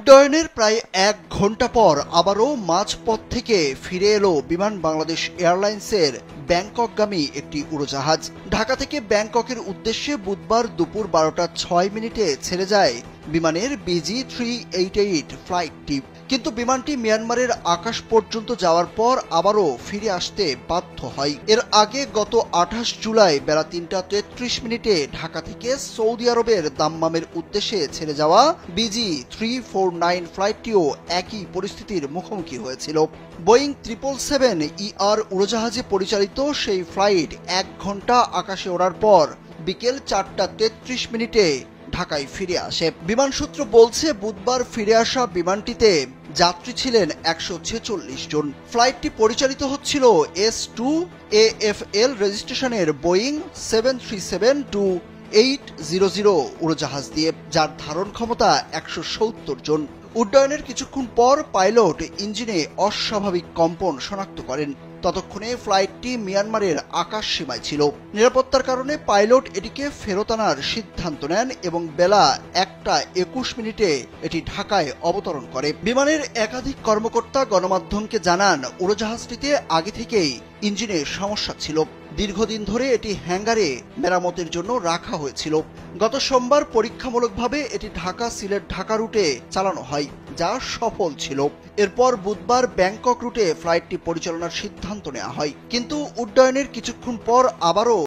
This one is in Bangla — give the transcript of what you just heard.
উড্ডয়নের প্রায় ১ ঘণ্টা পর আবারও মাঝপথ থেকে ফিরে এলো বিমান বাংলাদেশ এয়ারলাইন্সের ব্যাংককগামী একটি উড়োজাহাজ। ঢাকা থেকে ব্যাংককের উদ্দেশ্যে বুধবার দুপুর ১২টা ৬ মিনিটে ছেড়ে যায় বিমানের BG388 ফ্লাইটটি। কিন্তু বিমানটি মিয়ানমারের আকাশ পর্যন্ত যাওয়ার পর আবারও ফিরে আসতে বাধ্য হয়। এর আগে গত ২৮ জুলাই বেলা ৩টা ৩৩ মিনিটে ঢাকা থেকে সৌদি আরবের দাম্মামের উদ্দেশ্যে ছেড়ে যাওয়া BG349 ফ্লাইটটিও একই পরিস্থিতির মুখোমুখি হয়েছিল। বোয়িং 777 উড়োজাহাজে পরিচালিত সেই ফ্লাইট ১ ঘণ্টা আকাশে ওড়ার পর বিকেল ৪টা ৩৩ মিনিটে ঢাকায় ফিরে আসে। বিমান সূত্র বলছে, বুধবার ফিরে আসা বিমানটিতে যাত্রী ছিলেন ১৪৬ জন। ফ্লাইটটি পরিচালিত হচ্ছিল S2 AFL রেজিস্ট্রেশনের বোয়িং 737-800 উড়োজাহাজ দিয়ে, যার ধারণ ক্ষমতা ১৭০ জন। উড্ডয়নের কিছুক্ষণ পর পাইলট ইঞ্জিনে অস্বাভাবিক কম্পন শনাক্ত করেন। ততক্ষণে ফ্লাইটটি মিয়ানমারের আকাশ সীমায় ছিল। নিরাপত্তার কারণে পাইলট এটিকে ফেরত আনার সিদ্ধান্ত নেন এবং বেলা ১টা ২১ মিনিটে এটি ঢাকায় অবতরণ করে। বিমানের একাধিক কর্মকর্তা গণমাধ্যমকে জানান, উড়োজাহাজটিতে আগে থেকেই ইঞ্জিনে সমস্যা ছিল। দীর্ঘদিন ধরে এটি হ্যাঙ্গারে মেরামতের জন্য রাখা হয়েছিল। গত সোমবার পরীক্ষামূলকভাবে এটি ঢাকা-সিলেট-ঢাকা রুটে চালানো হয়, যা সফল ছিল। এরপর বুধবার ব্যাংকক রুটে ফ্লাইটটি পরিচালনার সিদ্ধান্ত নেওয়া হয়। কিন্তু উড্ডয়নের কিছুক্ষণ পর আবারও